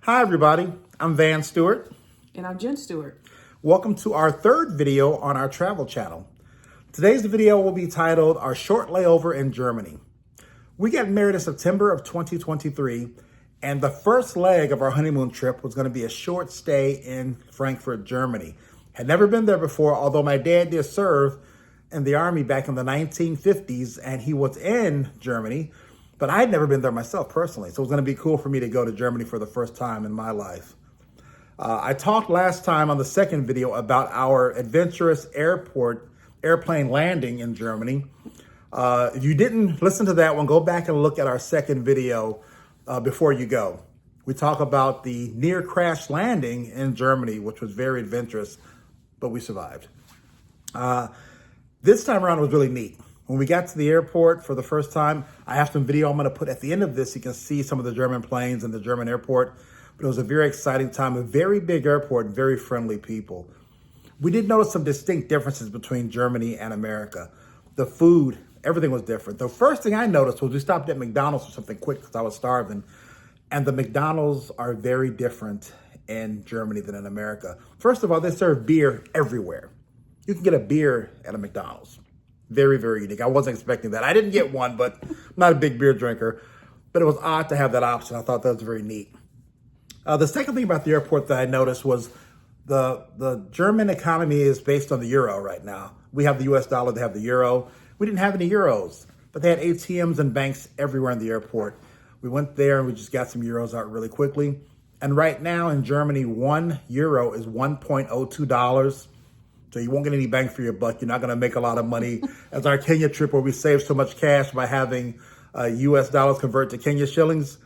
Hi everybody, I'm Van Stewart. And I'm Jen Stewart. Welcome to our third video on our travel channel. Today's video will be titled Our Short Layover in Germany. We got married in September of 2023, and the first leg of our honeymoon trip was going to be a short stay in Frankfurt, Germany. Had never been there before, although my dad did serve in the army back in the 1950s, and he was in Germany, but I had never been there myself personally, so it was going to be cool for me to go to Germany for the first time in my life. I talked last time on the second video about our adventurous airplane landing in Germany. If you didn't listen to that one, go back and look at our second video before you go. We talk about the near crash landing in Germany, which was very adventurous, but we survived. This time around was really neat. When we got to the airport for the first time, I have some video I'm going to put at the end of this. You can see some of the German planes and the German airport. But it was a very exciting time, a very big airport, and very friendly people. We did notice some distinct differences between Germany and America. The food, everything was different. The first thing I noticed was we stopped at McDonald's for something quick because I was starving. And the McDonald's are very different in Germany than in America. First of all, they serve beer everywhere. You can get a beer at a McDonald's. Very, very unique. I wasn't expecting that. I didn't get one, but I'm not a big beer drinker. But it was odd to have that option. I thought that was very neat. The second thing about the airport that I noticed was the German economy is based on the euro right now. We have the US dollar, they have the euro. We didn't have any euros, but they had ATMs and banks everywhere in the airport. We went there and we just got some euros out really quickly. And right now in Germany, 1 euro is $1.02. So you won't get any bang for your buck. You're not going to make a lot of money. As our Kenya trip where we saved so much cash by having US dollars convert to Kenya shillings,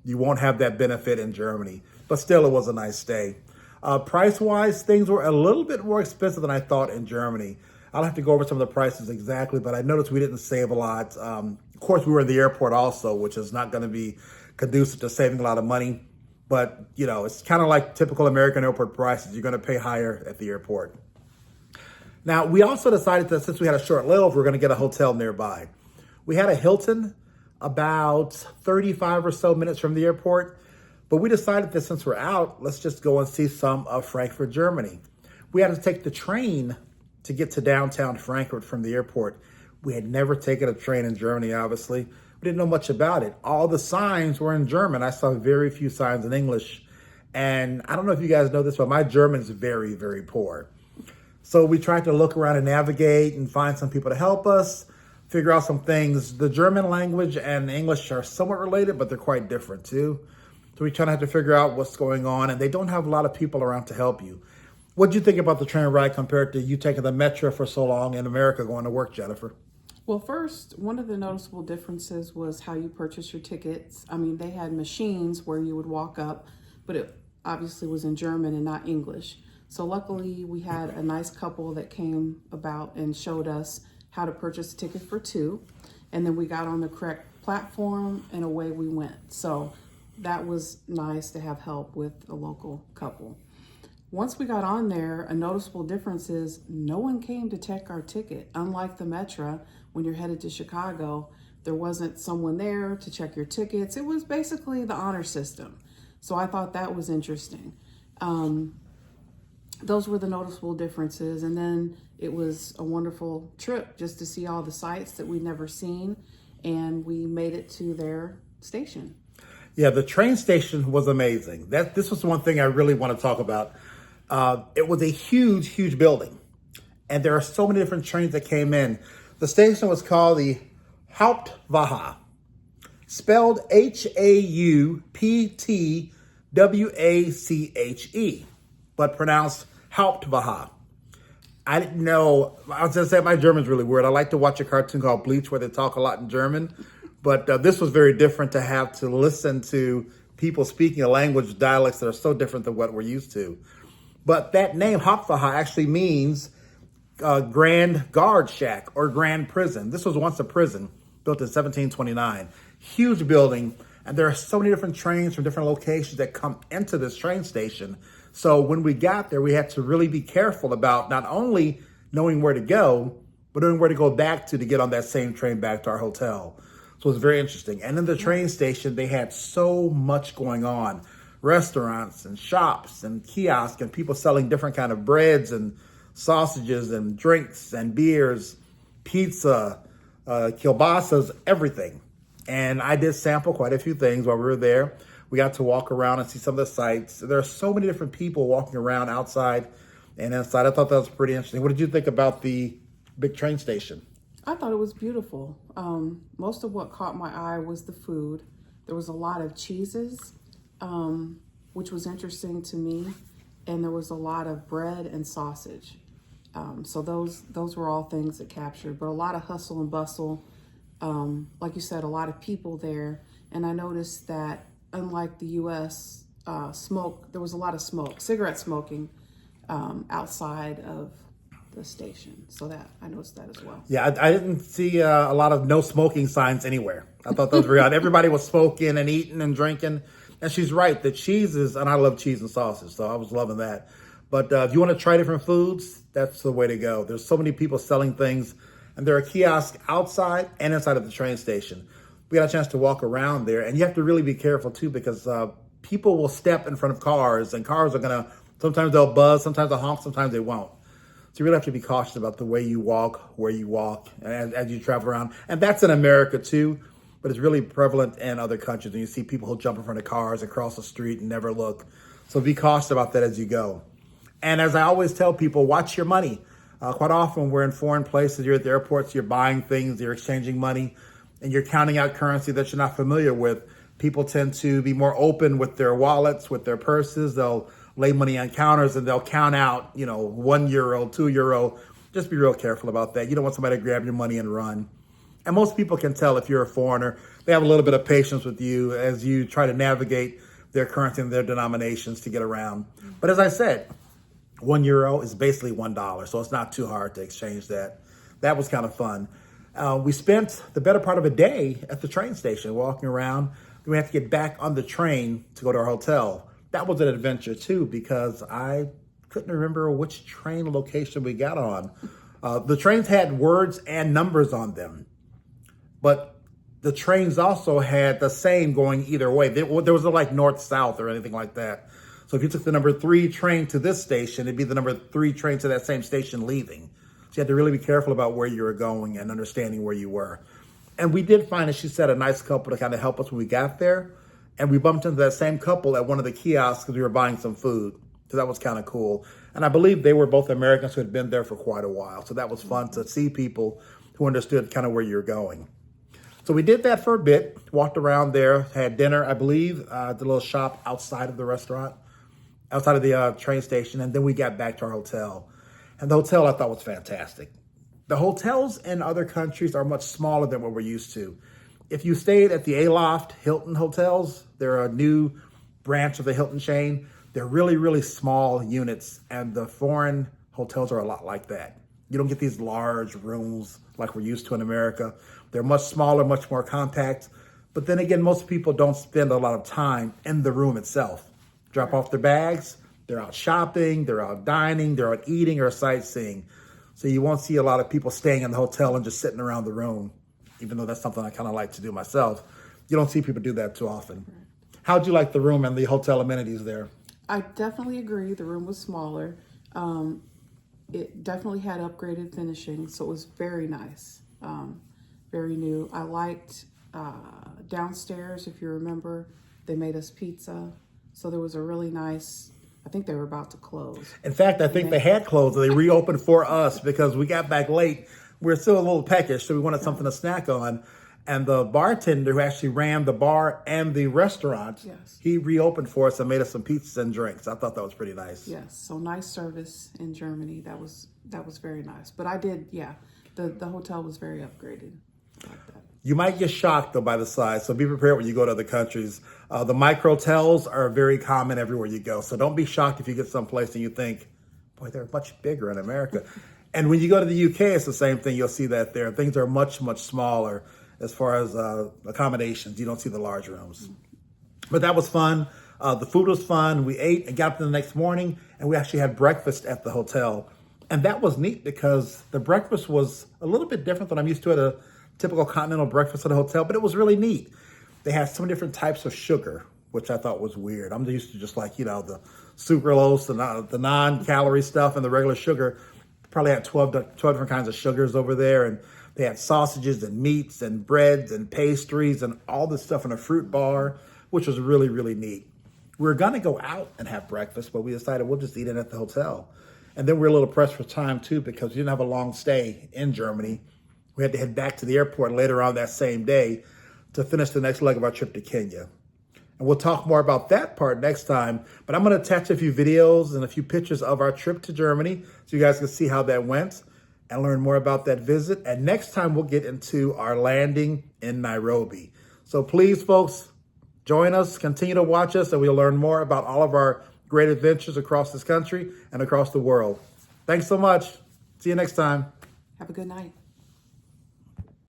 you won't have that benefit in Germany. But still, it was a nice stay. Price-wise, things were a little bit more expensive than I thought in Germany. I'll have to go over some of the prices exactly, but I noticed we didn't save a lot. Of course, we were in the airport also, which is not going to be conducive to saving a lot of money. But, you know, it's kind of like typical American airport prices. You're going to pay higher at the airport. Now, we also decided that since we had a short layover, we're going to get a hotel nearby. We had a Hilton about 35 or so minutes from the airport, but we decided that since we're out, let's just go and see some of Frankfurt, Germany. We had to take the train to get to downtown Frankfurt from the airport. We had never taken a train in Germany, obviously. We didn't know much about it. All the signs were in German. I saw very few signs in English. And I don't know if you guys know this, but my German is very, very poor. So we tried to look around and navigate and find some people to help us, figure out some things. The German language and English are somewhat related, but they're quite different too. So we kind of have to figure out what's going on, and they don't have a lot of people around to help you. What did you think about the train ride compared to you taking the metro for so long in America going to work, Jennifer? Well, first, one of the noticeable differences was how you purchase your tickets. I mean, they had machines where you would walk up, but it obviously was in German and not English. So luckily, we had a nice couple that came about and showed us how to purchase a ticket for two. And then we got on the correct platform and away we went. So that was nice to have help with a local couple. Once we got on there, a noticeable difference is no one came to check our ticket. Unlike the Metro, when you're headed to Chicago, there wasn't someone there to check your tickets. It was basically the honor system. So I thought that was interesting. Those were the noticeable differences. And then it was a wonderful trip just to see all the sights that we'd never seen. And we made it to their station. Yeah, the train station was amazing. This was one thing I really want to talk about. It was a huge, huge building. And there are so many different trains that came in. The station was called the Hauptwache, spelled Hauptwache, but pronounced Hauptwache. I didn't know. I was going to say my German's really weird. I like to watch a cartoon called Bleach where they talk a lot in German. But this was very different to have to listen to people speaking a language, dialects that are so different than what we're used to. But that name, Hauptwache, actually means Grand Guard Shack or Grand Prison. This was once a prison built in 1729. Huge building. And there are so many different trains from different locations that come into this train station. So when we got there, we had to really be careful about not only knowing where to go, but knowing where to go back to get on that same train back to our hotel. So it was very interesting. And in the train station, they had so much going on. restaurants and shops and kiosks and people selling different kind of breads and sausages and drinks and beers, pizza, kielbasas, everything. And I did sample quite a few things while we were there. We got to walk around and see some of the sights. There are so many different people walking around outside and inside. I thought that was pretty interesting. What did you think about the big train station? I thought it was beautiful. Most of what caught my eye was the food. There was a lot of cheeses, which was interesting to me. And there was a lot of bread and sausage. So those were all things that captured, but a lot of hustle and bustle. Like you said, a lot of people there. And I noticed that unlike the US, there was a lot of smoke, cigarette smoking outside of the station. So that I noticed that as well. Yeah, I didn't see a lot of no smoking signs anywhere. I thought that was very odd. Everybody was smoking and eating and drinking. And she's right, the cheeses, and I love cheese and sausage, so I was loving that. But if you want to try different foods, that's the way to go. There's so many people selling things, and there are kiosks outside and inside of the train station. We got a chance to walk around there, and you have to really be careful too, because people will step in front of cars, and cars are gonna, sometimes they'll buzz, sometimes they'll honk, sometimes they won't. So you really have to be cautious about the way you walk, where you walk, as you travel around. And that's in America too, but it's really prevalent in other countries. And you see people who jump in front of cars and cross the street and never look. So be cautious about that as you go. And as I always tell people, watch your money. Quite often we're in foreign places, you're at the airports, you're buying things, you're exchanging money, and you're counting out currency that you're not familiar with. People tend to be more open with their wallets, with their purses. They'll lay money on counters and they'll count out, €1, €2. Just be real careful about that. You don't want somebody to grab your money and run. And most people can tell if you're a foreigner. They have a little bit of patience with you as you try to navigate their currency and their denominations to get around. But as I said, €1 is basically $1, so it's not too hard to exchange that. That was kind of fun. We spent the better part of a day at the train station walking around. Then we had to get back on the train to go to our hotel. That was an adventure too, because I couldn't remember which train location we got on. The trains had words and numbers on them, but the trains also had the same going either way. There was no like north-south or anything like that. So if you took the number 3 train to this station, it'd be the number 3 train to that same station leaving. So you had to really be careful about where you were going and understanding where you were. And we did find, as she said, a nice couple to kind of help us when we got there. And we bumped into that same couple at one of the kiosks because we were buying some food. So that was kind of cool. And I believe they were both Americans who had been there for quite a while. So that was fun to see people who understood kind of where you're going. So we did that for a bit, walked around there, had dinner, I believe, at the little shop outside of the restaurant, outside of the train station. And then we got back to our hotel. And the hotel I thought was fantastic. The hotels in other countries are much smaller than what we're used to. If you stayed at the Aloft Hilton hotels, they're a new branch of the Hilton chain. They're really, really small units, and the foreign hotels are a lot like that. You don't get these large rooms like we're used to in America. They're much smaller, much more compact. But then again, most people don't spend a lot of time in the room itself. Drop off their bags, they're out shopping, they're out dining, they're out eating or sightseeing. So you won't see a lot of people staying in the hotel and just sitting around the room, even though that's something I kind of like to do myself. You don't see people do that too often. How'd you like the room and the hotel amenities there? I definitely agree. The room was smaller. It definitely had upgraded finishing, so it was very nice, very new. I liked downstairs, if you remember, they made us pizza. So there was a really nice, I think they were about to close. In fact, I think they had closed. They reopened for us because we got back late. We're still a little peckish, so we wanted something to snack on. And the bartender who actually ran the bar and the restaurant, Yes. he reopened for us and made us some pizzas and drinks. I thought that was pretty nice. Yes, so nice service in Germany. That was very nice. But I did, the hotel was very upgraded. Like that. You might get shocked, though, by the size, so be prepared when you go to other countries. The microtels are very common everywhere you go, so don't be shocked if you get someplace and you think, boy, they're much bigger in America. And when you go to the UK, it's the same thing. You'll see that there. Things are much, much smaller as far as accommodations. You don't see the large rooms. But that was fun. The food was fun. We ate and got up the next morning, and we actually had breakfast at the hotel. And that was neat because the breakfast was a little bit different than I'm used to at a typical continental breakfast at a hotel, but it was really neat. They had some different types of sugar. which I thought was weird. I'm used to just like, you know, the sucralose, the non-calorie stuff and the regular sugar. Probably had 12 different kinds of sugars over there. And they had sausages and meats and breads and pastries and all this stuff in a fruit bar, which was really, really neat. We were going to go out and have breakfast, but we decided we'll just eat it at the hotel. And then we were a little pressed for time too, because we didn't have a long stay in Germany. We had to head back to the airport later on that same day to finish the next leg of our trip to Kenya. And we'll talk more about that part next time. But I'm going to attach a few videos and a few pictures of our trip to Germany so you guys can see how that went and learn more about that visit. And next time we'll get into our landing in Nairobi. So please, folks, join us, continue to watch us, and we'll learn more about all of our great adventures across this country and across the world. Thanks so much. See you next time. Have a good night.